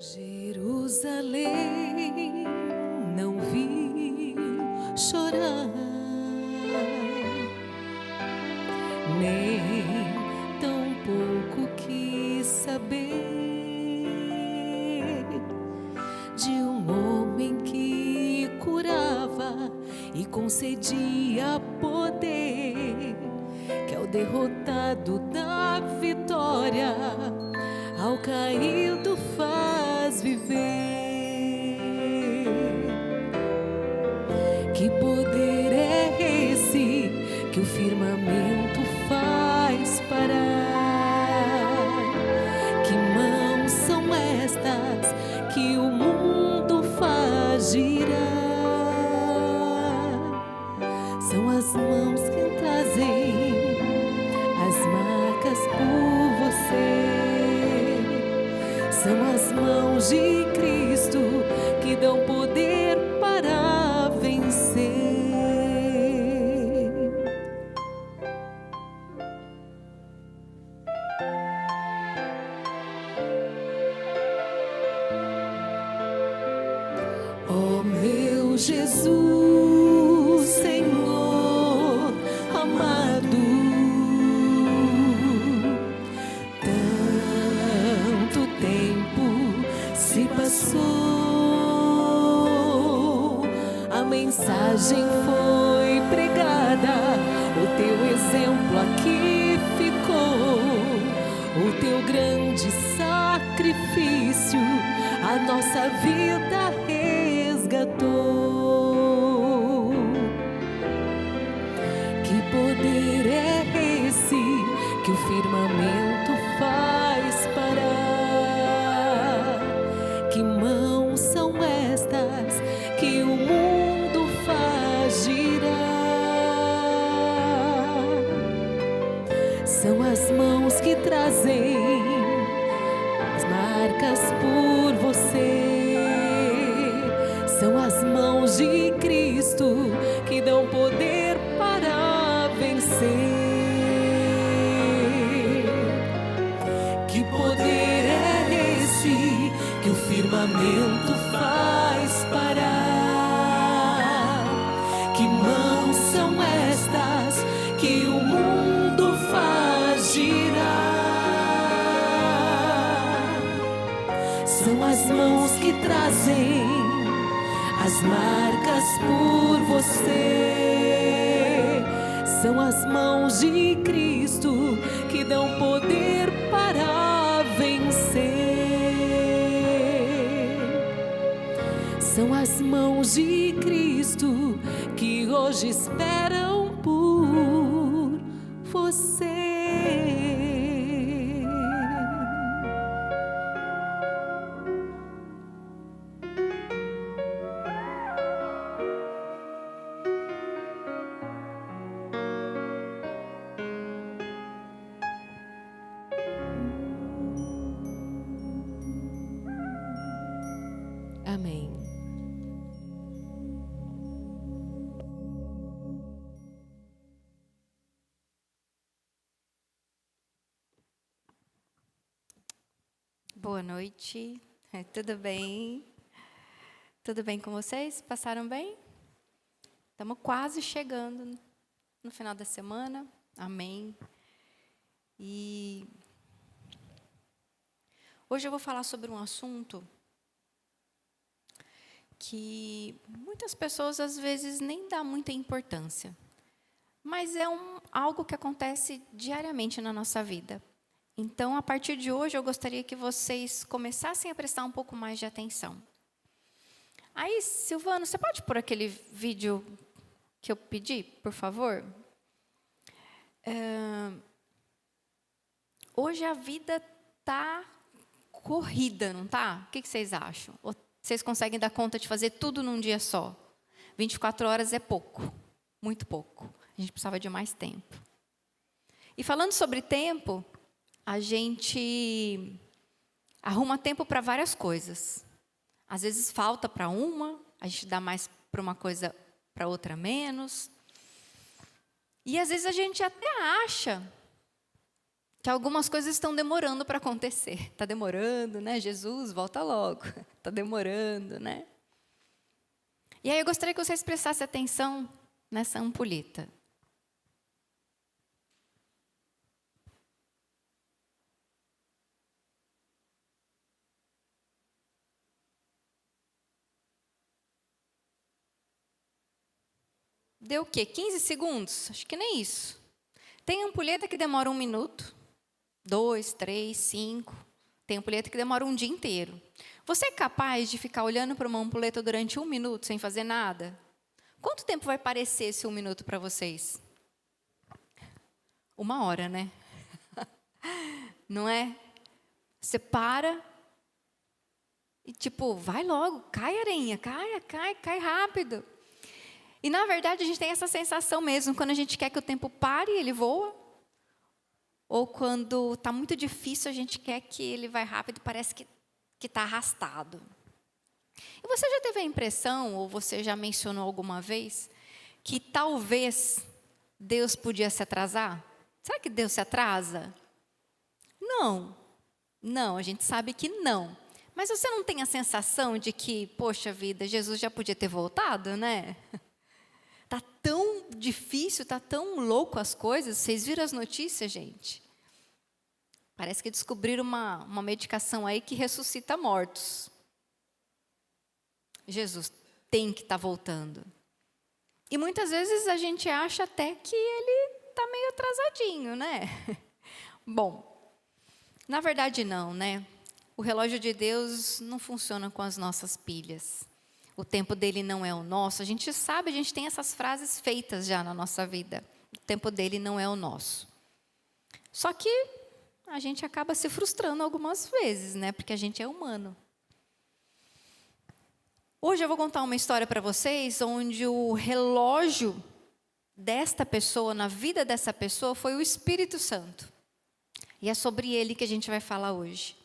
Jerusalém não viu chorar, nem tão pouco quis saber de um homem que curava e concedia poder, que ao derrotado dá vitória, ao caído faz viver. Que poder é esse que o firmamento faz parar? Que mãos são estas que o mundo faz girar? São as mãos que trazem as marcas por você. São as mãos de Cristo que dão poder para vencer. Oh, meu Jesus, Senhor amado, tanto tempo se passou, a mensagem foi pregada, o teu exemplo aqui ficou, o teu grande sacrifício a nossa vida resgatou. Que poder é esse que o firmamento faz parar? Que mãos são estas que o mundo faz girar? São as mãos que trazem as marcas por você. São as mãos de Cristo que dão poder para vencer. Que poder é esse que o firmamento faz parar? Que mãos são estas que o mundo faz girar? São as mãos que trazem as marcas por você. São as mãos de Cristo que dão poder para vencer. São as mãos de Cristo que hoje esperam por você. Amém. Boa noite, tudo bem? Tudo bem com vocês? Passaram bem? Estamos quase chegando no final da semana, amém. E hoje eu vou falar sobre um assunto que muitas pessoas às vezes nem dão muita importância, mas é algo que acontece diariamente na nossa vida. Então, a partir de hoje, eu gostaria que vocês começassem a prestar um pouco mais de atenção. Aí, Silvano, você pode pôr aquele vídeo que eu pedi, por favor? Hoje a vida está corrida, não está? O que vocês acham? Ou vocês conseguem dar conta de fazer tudo num dia só? 24 horas é pouco, muito pouco. A gente precisava de mais tempo. E falando sobre tempo, a gente arruma tempo para várias coisas. Às vezes falta para uma, a gente dá mais para uma coisa, para outra menos. E às vezes a gente até acha que algumas coisas estão demorando para acontecer. Está demorando, né? Jesus, volta logo. Está demorando, né? E aí eu gostaria que vocês prestassem atenção nessa ampulheta. Deu o quê? 15 segundos? Acho que nem isso. Tem ampulheta que demora 1 minuto, 2, 3, 5. Tem ampulheta que demora um dia inteiro. Você é capaz de ficar olhando para uma ampulheta durante 1 minuto sem fazer nada? Quanto tempo vai parecer esse 1 minuto para vocês? 1 hora, né? Não é? Você para e tipo, vai logo, cai aranha, cai rápido. E na verdade a gente tem essa sensação mesmo, quando a gente quer que o tempo pare, ele voa. Ou quando está muito difícil, a gente quer que ele vá rápido e parece que está arrastado. E você já teve a impressão, ou você já mencionou alguma vez, que talvez Deus podia se atrasar? Será que Deus se atrasa? Não, a gente sabe que não. Mas você não tem a sensação de que, poxa vida, Jesus já podia ter voltado, né? Está tão difícil, está tão louco as coisas. Vocês viram as notícias, gente? Parece que descobriram uma medicação aí que ressuscita mortos. Jesus tem que estar voltando. E muitas vezes a gente acha até que ele está meio atrasadinho, né? Bom, na verdade não, né? O relógio de Deus não funciona com as nossas pilhas. O tempo dele não é o nosso. A gente sabe, a gente tem essas frases feitas já na nossa vida. O tempo dele não é o nosso. Só que a gente acaba se frustrando algumas vezes, né? Porque a gente é humano. Hoje eu vou contar uma história para vocês onde o relógio desta pessoa, na vida dessa pessoa, foi o Espírito Santo. E é sobre ele que a gente vai falar hoje.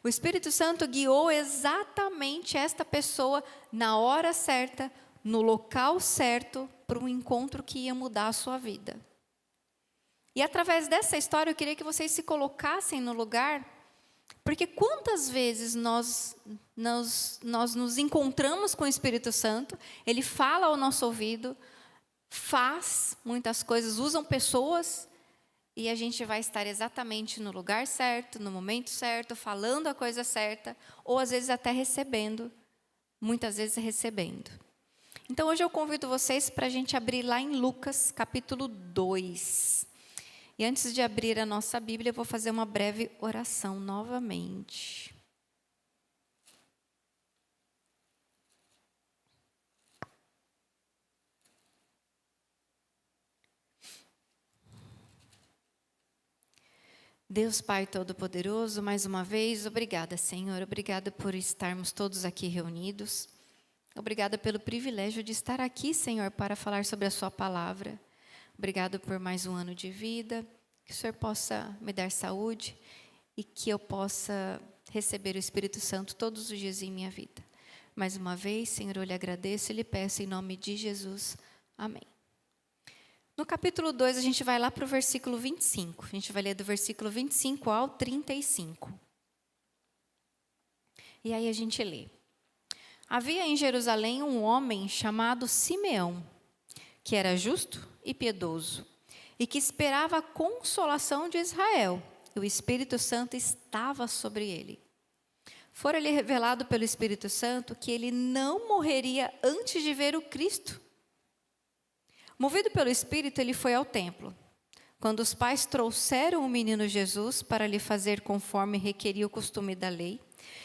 O Espírito Santo guiou exatamente esta pessoa na hora certa, no local certo, para um encontro que ia mudar a sua vida. E através dessa história eu queria que vocês se colocassem no lugar, porque quantas vezes nós nos encontramos com o Espírito Santo, ele fala ao nosso ouvido, faz muitas coisas, usam pessoas, e a gente vai estar exatamente no lugar certo, no momento certo, falando a coisa certa, ou às vezes até recebendo, muitas vezes recebendo. Então hoje eu convido vocês para a gente abrir lá em Lucas, capítulo 2. E antes de abrir a nossa Bíblia, eu vou fazer uma breve oração novamente. Deus Pai Todo-Poderoso, mais uma vez, obrigada, Senhor. Obrigada por estarmos todos aqui reunidos. Obrigada pelo privilégio de estar aqui, Senhor, para falar sobre a sua palavra. Obrigado por mais um ano de vida. Que o Senhor possa me dar saúde e que eu possa receber o Espírito Santo todos os dias em minha vida. Mais uma vez, Senhor, eu lhe agradeço e lhe peço em nome de Jesus. Amém. No capítulo 2, a gente vai lá para o versículo 25. A gente vai ler do versículo 25 ao 35. E aí a gente lê. Havia em Jerusalém um homem chamado Simeão, que era justo e piedoso, e que esperava a consolação de Israel. E o Espírito Santo estava sobre ele. Fora-lhe revelado pelo Espírito Santo que ele não morreria antes de ver o Cristo. Movido pelo Espírito, ele foi ao templo. Quando os pais trouxeram o menino Jesus para lhe fazer conforme requeria o costume da lei,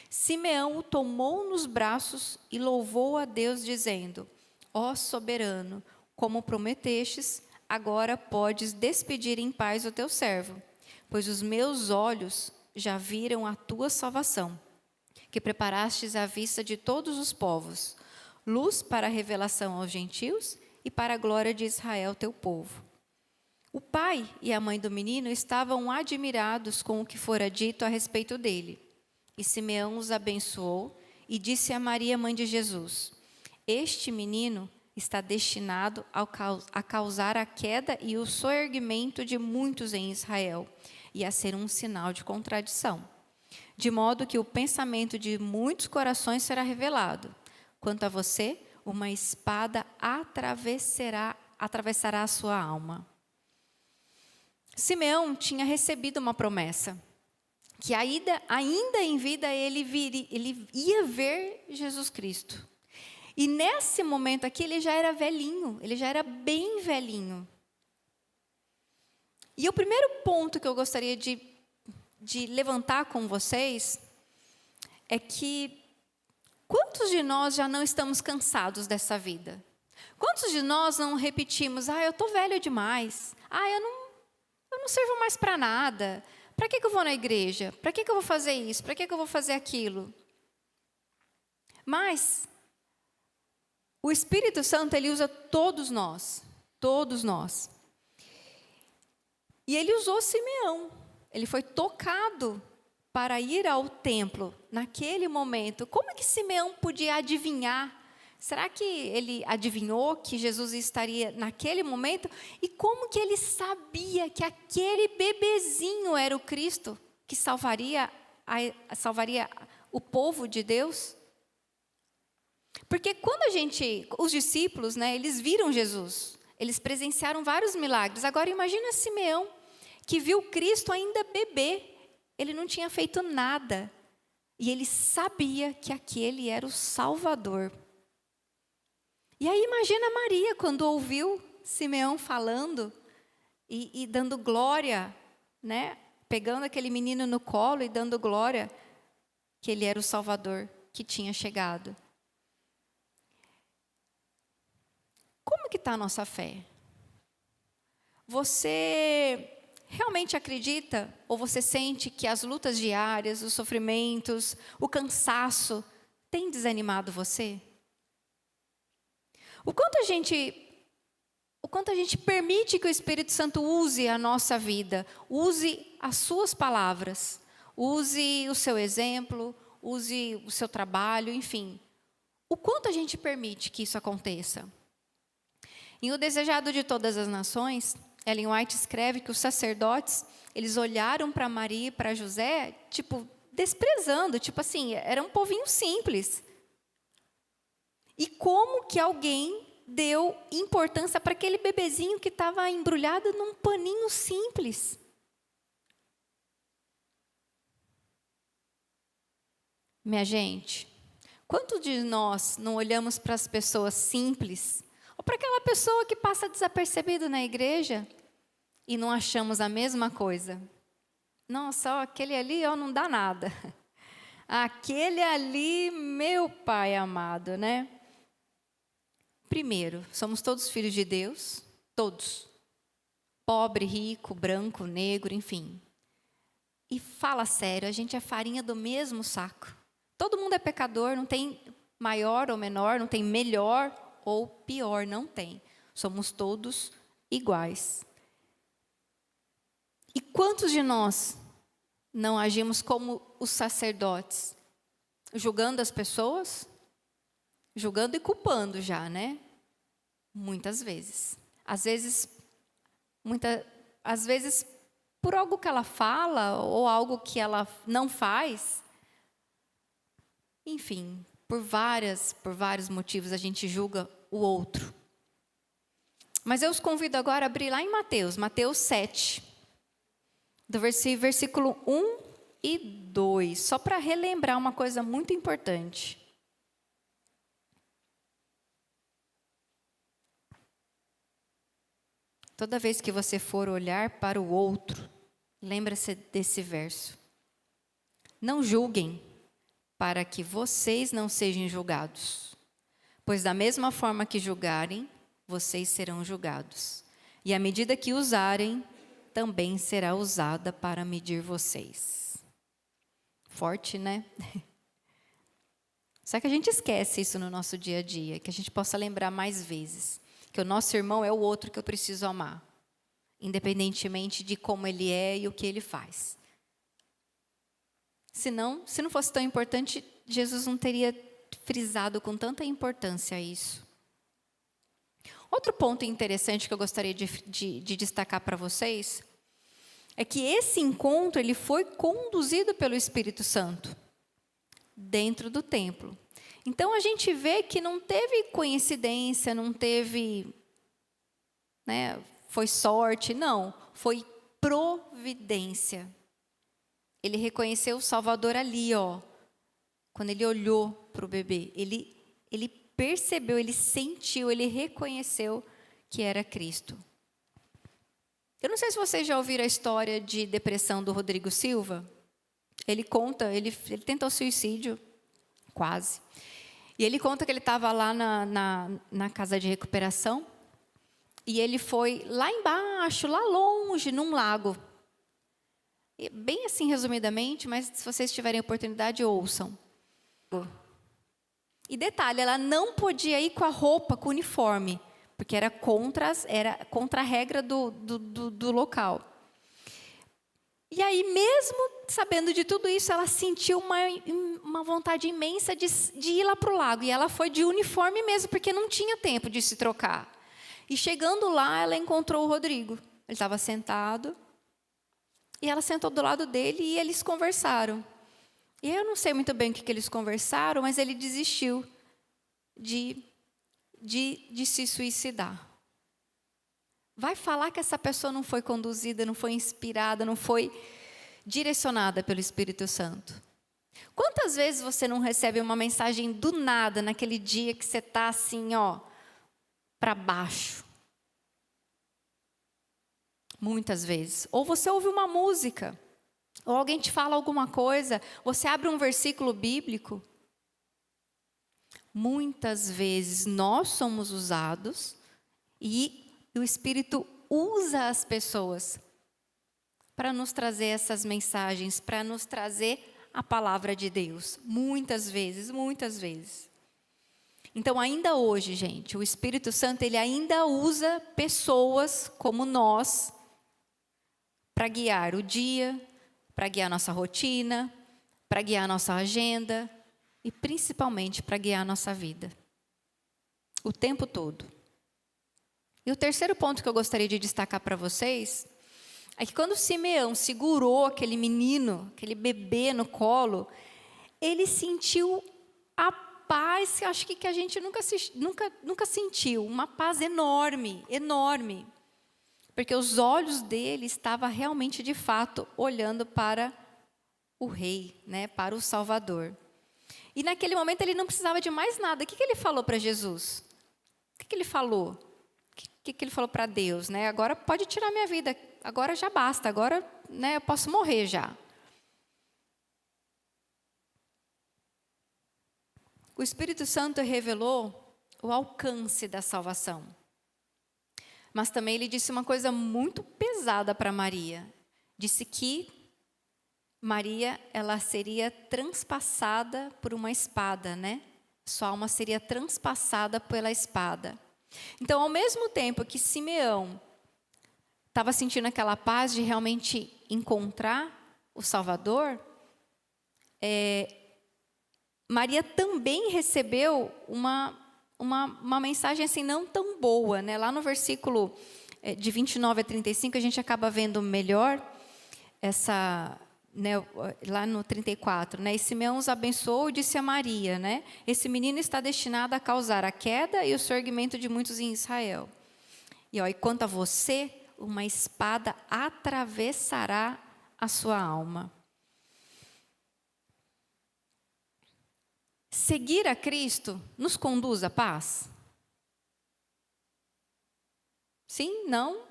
Simeão o tomou nos braços e louvou a Deus, dizendo: Ó soberano, como prometestes, agora podes despedir em paz o teu servo, pois os meus olhos já viram a tua salvação, que preparastes à vista de todos os povos, luz para a revelação aos gentios e para a glória de Israel, teu povo. O pai e a mãe do menino estavam admirados com o que fora dito a respeito dele. E Simeão os abençoou e disse a Maria, mãe de Jesus: Este menino está destinado a causar a queda e o soerguimento de muitos em Israel, e a ser um sinal de contradição. De modo que o pensamento de muitos corações será revelado. Quanto a você, uma espada atravessará a sua alma. Simeão tinha recebido uma promessa, que ainda em vida ele ia ver Jesus Cristo. E nesse momento aqui ele já era velhinho, ele já era bem velhinho. E o primeiro ponto que eu gostaria de levantar com vocês é que quantos de nós já não estamos cansados dessa vida? Quantos de nós não repetimos, eu estou velho demais, eu não sirvo mais para nada, para que eu vou na igreja? Para que eu vou fazer isso? Para que eu vou fazer aquilo? Mas o Espírito Santo, ele usa todos nós. E ele usou Simeão. Ele foi tocado para ir ao templo naquele momento. Como é que Simeão podia adivinhar? Será que ele adivinhou que Jesus estaria naquele momento? E como que ele sabia que aquele bebezinho era o Cristo que salvaria o povo de Deus? Porque quando os discípulos, eles viram Jesus, eles presenciaram vários milagres. Agora imagina Simeão, que viu Cristo ainda bebê, ele não tinha feito nada, e ele sabia que aquele era o Salvador. E aí imagina Maria, quando ouviu Simeão falando, e dando glória, pegando aquele menino no colo e dando glória, que ele era o Salvador que tinha chegado. Como que está a nossa fé? Você realmente acredita ou você sente que as lutas diárias, os sofrimentos, o cansaço têm desanimado você? O quanto a gente permite que o Espírito Santo use a nossa vida, use as suas palavras, use o seu exemplo, use o seu trabalho, enfim. O quanto a gente permite que isso aconteça? Em O Desejado de Todas as Nações, Ellen White escreve que os sacerdotes, eles olharam para Maria e para José, desprezando, assim, era um povinho simples. E como que alguém deu importância para aquele bebezinho que estava embrulhado num paninho simples? Minha gente, quantos de nós não olhamos para as pessoas simples, ou para aquela pessoa que passa desapercebido na igreja, e não achamos a mesma coisa? Nossa, aquele ali não dá nada. Aquele ali, meu Pai amado, Primeiro, somos todos filhos de Deus, todos. Pobre, rico, branco, negro, enfim. E fala sério, a gente é farinha do mesmo saco. Todo mundo é pecador, não tem maior ou menor, não tem melhor ou pior, não tem. Somos todos iguais. E quantos de nós não agimos como os sacerdotes, julgando as pessoas? Julgando e culpando já, Muitas vezes. Às vezes por algo que ela fala ou algo que ela não faz. Enfim, por vários motivos a gente julga o outro. Mas eu os convido agora a abrir lá em Mateus 7, do versículo 1 e 2, só para relembrar uma coisa muito importante. Toda vez que você for olhar para o outro, lembra-se desse verso. Não julguem, para que vocês não sejam julgados. Pois da mesma forma que julgarem, vocês serão julgados. E a medida que usarem, também será usada para medir vocês. Forte, Só que a gente esquece isso no nosso dia a dia, que a gente possa lembrar mais vezes. Que o nosso irmão é o outro que eu preciso amar, independentemente de como ele é e o que ele faz. Se não fosse tão importante, Jesus não teria frisado com tanta importância isso. Outro ponto interessante que eu gostaria de destacar para vocês é que esse encontro ele foi conduzido pelo Espírito Santo dentro do templo. Então a gente vê que não teve coincidência, não teve, né, foi sorte, não, foi providência. Ele reconheceu o Salvador ali, ó, quando ele olhou para o bebê. Ele percebeu, ele sentiu, ele reconheceu que era Cristo. Eu não sei se vocês já ouviram a história de depressão do Rodrigo Silva. Ele conta, ele tentou suicídio, quase. E ele conta que ele estava lá na casa de recuperação. E ele foi lá embaixo, lá longe, num lago. E bem assim, resumidamente, mas se vocês tiverem oportunidade, ouçam. E detalhe, ela não podia ir com a roupa, com o uniforme, porque era contra a regra do local. E aí, mesmo sabendo de tudo isso, ela sentiu uma vontade imensa de ir lá para o lago. E ela foi de uniforme mesmo, porque não tinha tempo de se trocar. E chegando lá, ela encontrou o Rodrigo. Ele estava sentado. E ela sentou do lado dele e eles conversaram. E eu não sei muito bem o que eles conversaram, mas ele desistiu de se suicidar. Vai falar que essa pessoa não foi conduzida, não foi inspirada, não foi direcionada pelo Espírito Santo. Quantas vezes você não recebe uma mensagem do nada, naquele dia que você está assim, ó, para baixo? Muitas vezes. Ou você ouve uma música, ou alguém te fala alguma coisa, você abre um versículo bíblico. Muitas vezes nós somos usados e o Espírito usa as pessoas para nos trazer essas mensagens, para nos trazer a palavra de Deus. Muitas vezes, muitas vezes. Então, ainda hoje, gente, o Espírito Santo, ele ainda usa pessoas como nós para guiar o dia, para guiar a nossa rotina, para guiar a nossa agenda e principalmente para guiar a nossa vida. O tempo todo. E o terceiro ponto que eu gostaria de destacar para vocês é que quando Simeão segurou aquele menino, aquele bebê no colo, ele sentiu a paz que acho que a gente nunca sentiu, uma paz enorme, enorme. Porque os olhos dele estavam realmente, de fato, olhando para o rei, né, para o Salvador. E naquele momento ele não precisava de mais nada. O que ele falou para Jesus? O que ele falou? O que ele falou para Deus? Né? Agora pode tirar minha vida, agora já basta, agora, né, eu posso morrer já. O Espírito Santo revelou o alcance da salvação. Mas também ele disse uma coisa muito pesada para Maria. Disse que Maria, ela seria transpassada por uma espada, né? Sua alma seria transpassada pela espada. Então, ao mesmo tempo que Simeão estava sentindo aquela paz de realmente encontrar o Salvador, Maria também recebeu uma mensagem assim não tão boa, né? Lá no versículo de 29 a 35, a gente acaba vendo melhor essa, né, lá no 34, né? E Simeão os abençoou e disse a Maria, né? Esse menino está destinado a causar a queda e o surgimento de muitos em Israel. E quanto a você, uma espada atravessará a sua alma. Seguir a Cristo nos conduz à paz? Sim? Não?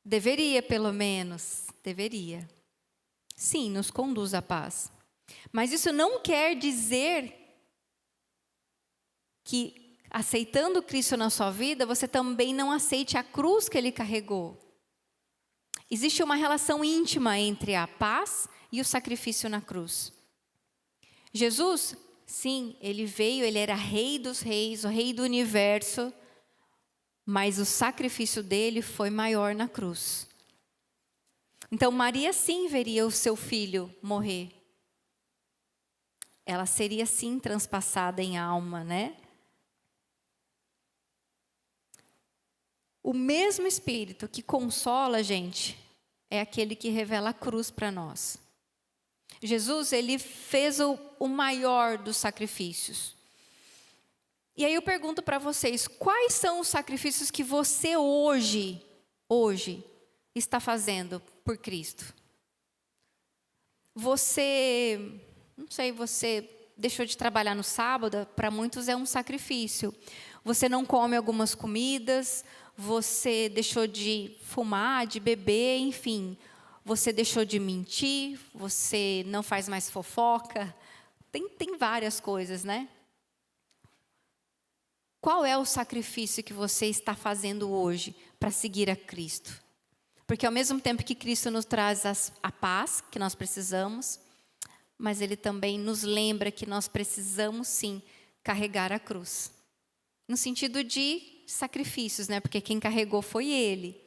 Deveria, pelo menos. Deveria. Sim, nos conduz à paz. Mas isso não quer dizer que, aceitando Cristo na sua vida, você também não aceite a cruz que Ele carregou. Existe uma relação íntima entre a paz e o sacrifício na cruz. Jesus, sim, ele veio, ele era rei dos reis, o rei do universo, mas o sacrifício dele foi maior na cruz. Então Maria sim veria o seu filho morrer. Ela seria sim transpassada em alma, né? O mesmo Espírito que consola a gente é aquele que revela a cruz para nós. Jesus, ele fez o maior dos sacrifícios. E aí eu pergunto para vocês, quais são os sacrifícios que você hoje está fazendo por Cristo? Você, não sei, você deixou de trabalhar no sábado, para muitos é um sacrifício. Você não come algumas comidas, você deixou de fumar, de beber, enfim. Você deixou de mentir, você não faz mais fofoca. Tem várias coisas, né? Qual é o sacrifício que você está fazendo hoje para seguir a Cristo? Porque ao mesmo tempo que Cristo nos traz a paz que nós precisamos, mas Ele também nos lembra que nós precisamos sim carregar a cruz. No sentido de sacrifícios, né? Porque quem carregou foi Ele.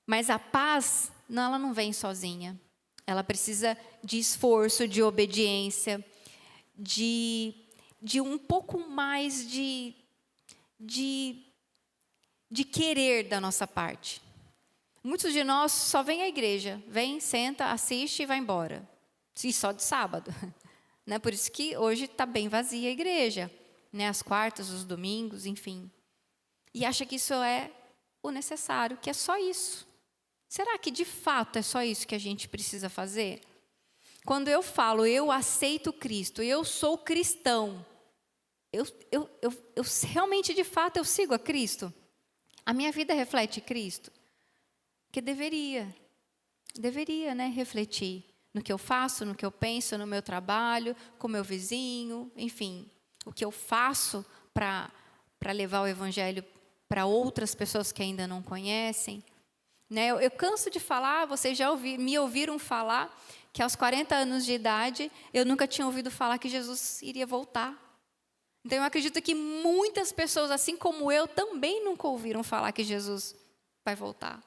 Mas a paz, não, ela não vem sozinha. Ela precisa de esforço, de obediência, de um pouco mais de querer da nossa parte. Muitos de nós só vêm à igreja, vem, senta, assiste e vai embora. E só de sábado. Né? Por isso que hoje está bem vazia a igreja. Né? As quartas, os domingos, enfim. E acha que isso é o necessário, que é só isso. Será que de fato é só isso que a gente precisa fazer? Quando eu falo, eu aceito Cristo, eu sou cristão, eu realmente, de fato, eu sigo a Cristo? A minha vida reflete Cristo? Que deveria, né, refletir no que eu faço, no que eu penso, no meu trabalho, com o meu vizinho, enfim. O que eu faço para levar o Evangelho para outras pessoas que ainda não conhecem. Né? Eu canso de falar, vocês já me ouviram falar que aos 40 anos de idade, eu nunca tinha ouvido falar que Jesus iria voltar. Então, eu acredito que muitas pessoas, assim como eu, também nunca ouviram falar que Jesus vai voltar.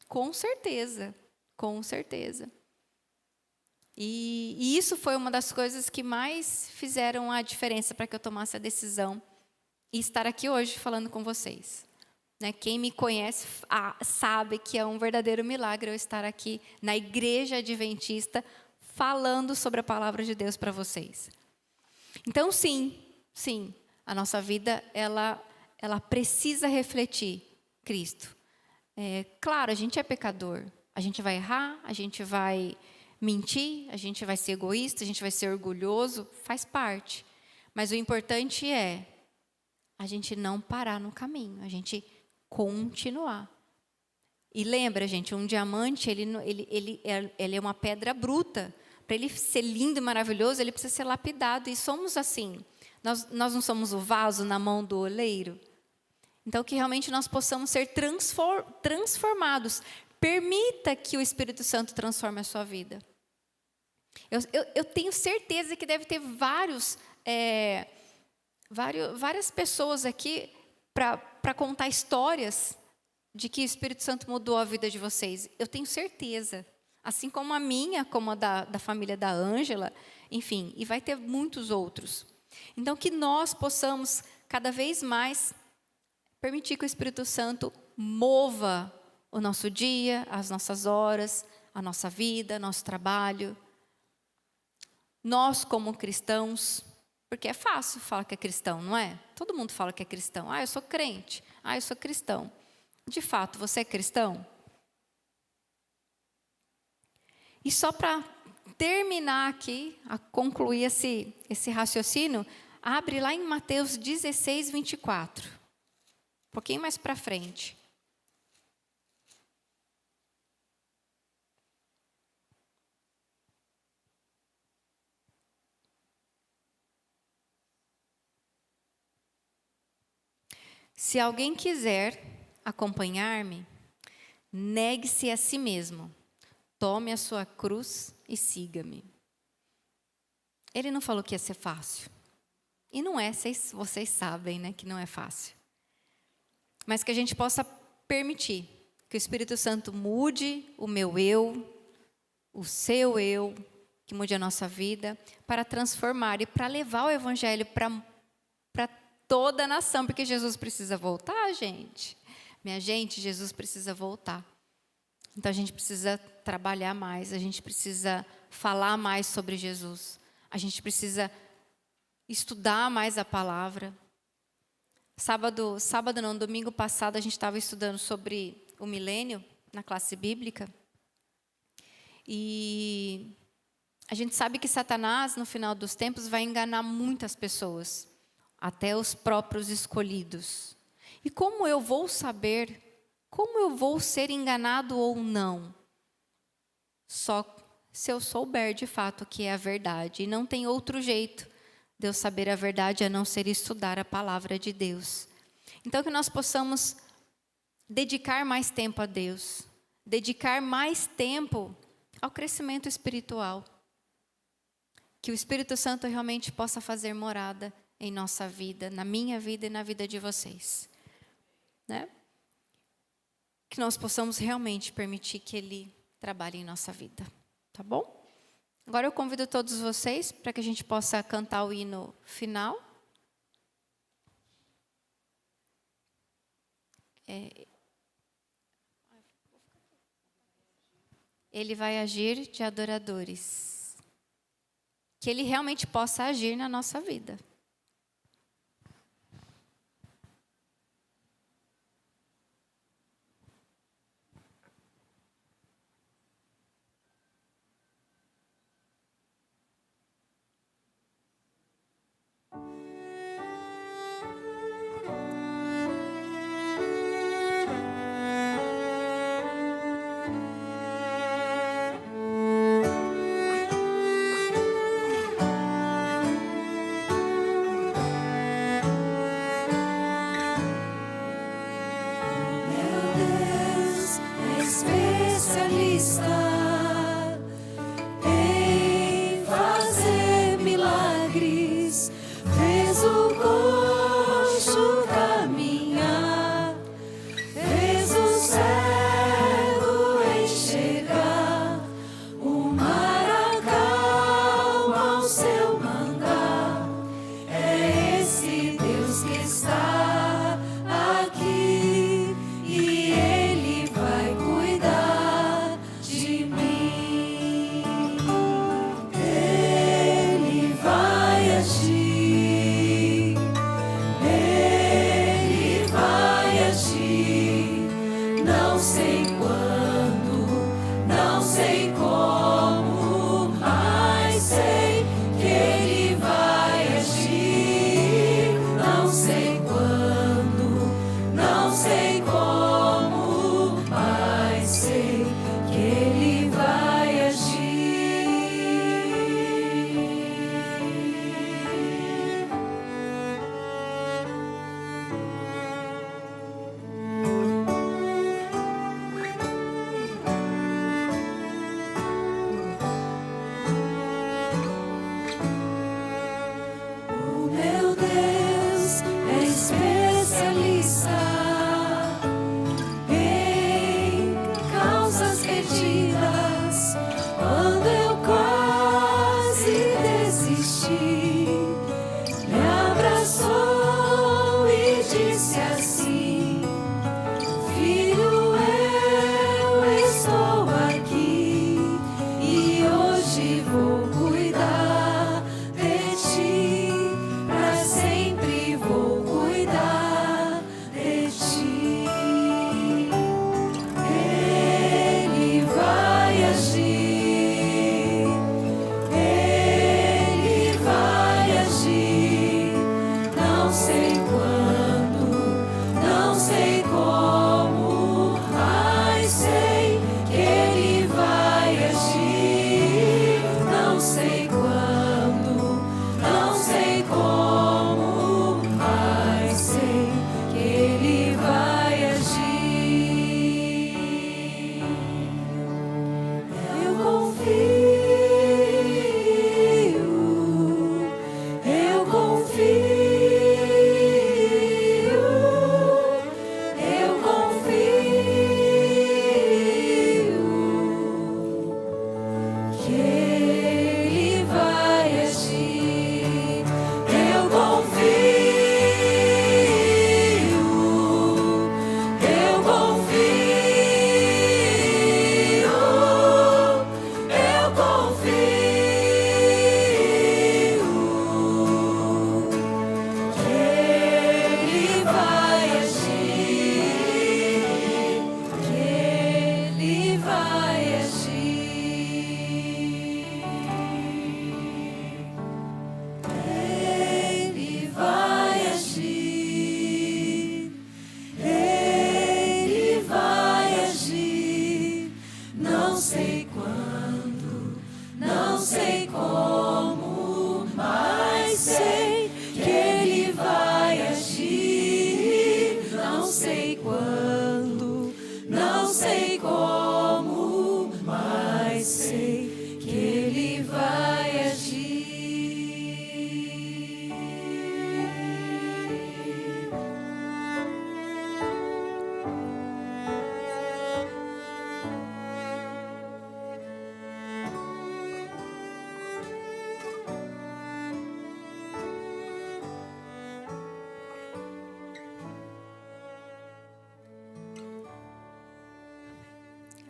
Com certeza, com certeza. E isso foi uma das coisas que mais fizeram a diferença para que eu tomasse a decisão e estar aqui hoje falando com vocês. Né? Quem me conhece sabe que é um verdadeiro milagre eu estar aqui na Igreja Adventista falando sobre a palavra de Deus para vocês. Então, sim, a nossa vida ela precisa refletir Cristo. Claro, a gente é pecador, a gente vai errar, a gente vai mentir, a gente vai ser egoísta, a gente vai ser orgulhoso, faz parte. Mas o importante é a gente não parar no caminho, a gente continuar. E lembra, gente, um diamante, ele é uma pedra bruta. Para ele ser lindo e maravilhoso, ele precisa ser lapidado. E somos assim. Nós não somos o vaso na mão do oleiro. Então, que realmente nós possamos ser transformados. Permita que o Espírito Santo transforme a sua vida. Eu tenho certeza que deve ter várias pessoas aqui para contar histórias de que o Espírito Santo mudou a vida de vocês. Eu tenho certeza. Assim como a minha, como a da família da Ângela, enfim, e vai ter muitos outros. Então, que nós possamos, cada vez mais, permitir que o Espírito Santo mova o nosso dia, as nossas horas, a nossa vida, nosso trabalho. Nós, como cristãos, porque é fácil falar que é cristão, não é? Todo mundo fala que é cristão. Eu sou crente. Eu sou cristão. De fato, você é cristão? E só para terminar aqui, a concluir esse raciocínio, abre lá em Mateus 16, 24. Um pouquinho mais para frente. Se alguém quiser acompanhar-me, negue-se a si mesmo. Tome a sua cruz e siga-me. Ele não falou que ia ser fácil. E não é, vocês sabem, né, que não é fácil. Mas que a gente possa permitir que o Espírito Santo mude o meu eu, o seu eu, que mude a nossa vida, para transformar e para levar o Evangelho para toda a nação, porque Jesus precisa voltar, gente. Minha gente, Jesus precisa voltar. Então a gente precisa trabalhar mais, a gente precisa falar mais sobre Jesus. A gente precisa estudar mais a palavra. Domingo passado a gente estava estudando sobre o milênio na classe bíblica. E a gente sabe que Satanás, no final dos tempos, vai enganar muitas pessoas, até os próprios escolhidos. E como eu vou saber, como eu vou ser enganado ou não? Só se eu souber de fato que é a verdade. E não tem outro jeito de eu saber a verdade a não ser estudar a palavra de Deus. Então que nós possamos dedicar mais tempo a Deus, dedicar mais tempo ao crescimento espiritual. Que o Espírito Santo realmente possa fazer morada em nossa vida, na minha vida e na vida de vocês. Né? Que nós possamos realmente permitir que Ele trabalhe em nossa vida. Tá bom? Agora eu convido todos vocês para que a gente possa cantar o hino final. Ele vai agir de adoradores. Que Ele realmente possa agir na nossa vida. Em fazer milagres, fez o coxo caminhar, fez o cego enxergar, o mar acalma ao seu mandar. É esse Deus que está aqui e Ele vai cuidar de mim. Ele vai agir, Ele vai agir. Não sei quando, não sei como, mas sei que Ele vai agir. Não sei quando, não sei como, mas sei que Ele vai agir.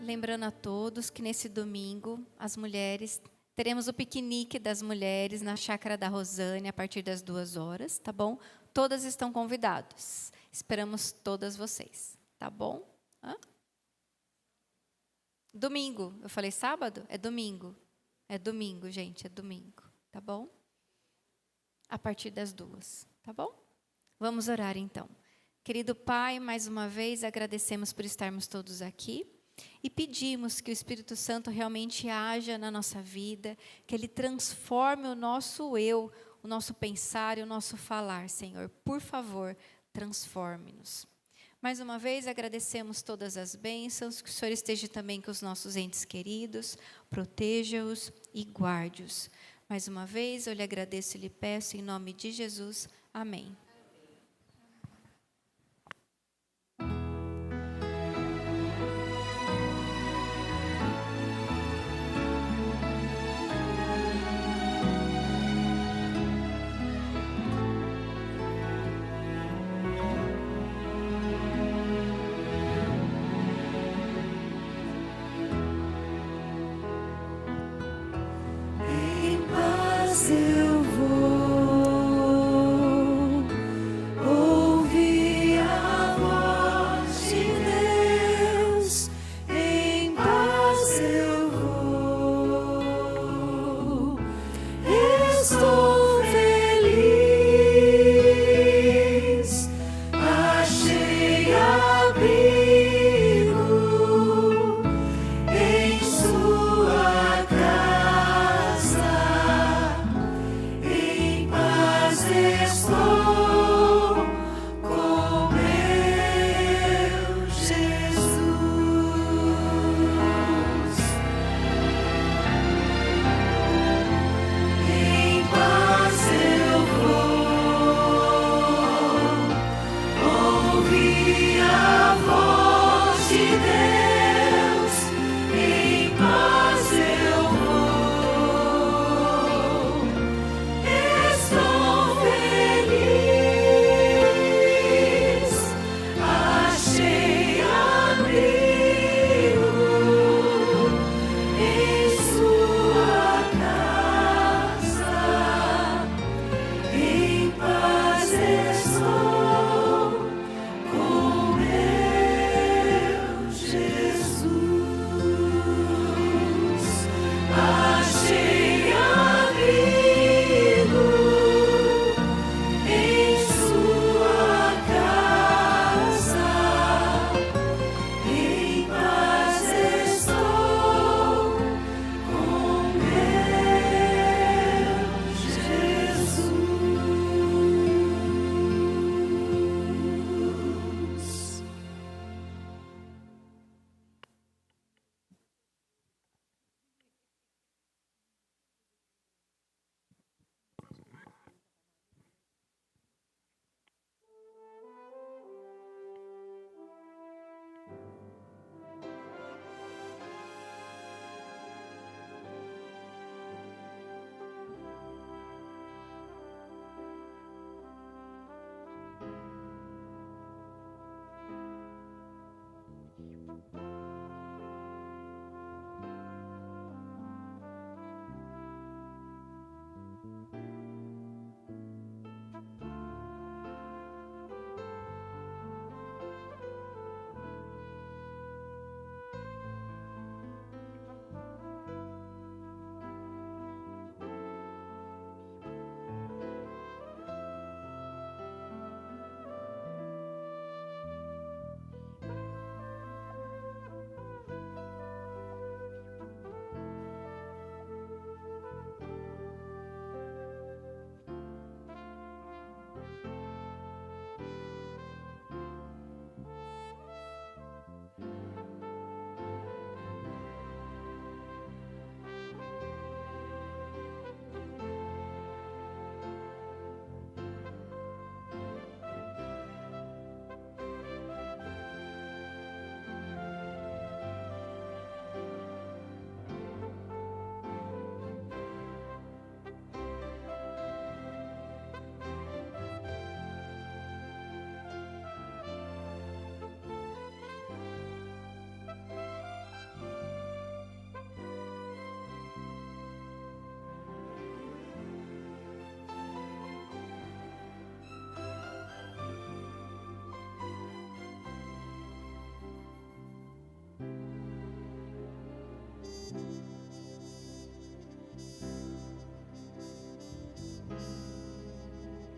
lembrando a todos que nesse domingo, as mulheres, teremos o piquenique das mulheres na Chácara da Rosane a partir das 2h, tá bom? Todas estão convidadas. Esperamos todas vocês, tá bom? Domingo, eu falei sábado? É domingo. É domingo, gente, é domingo, tá bom? A partir das 2h, tá bom? Vamos orar então. Querido Pai, mais uma vez agradecemos por estarmos todos aqui e pedimos que o Espírito Santo realmente haja na nossa vida, que Ele transforme o nosso eu, o nosso pensar e o nosso falar, Senhor. Por favor, transforme-nos. Mais uma vez agradecemos todas as bênçãos, que o Senhor esteja também com os nossos entes queridos, proteja-os e guarde-os. Mais uma vez eu lhe agradeço e lhe peço em nome de Jesus. Amém.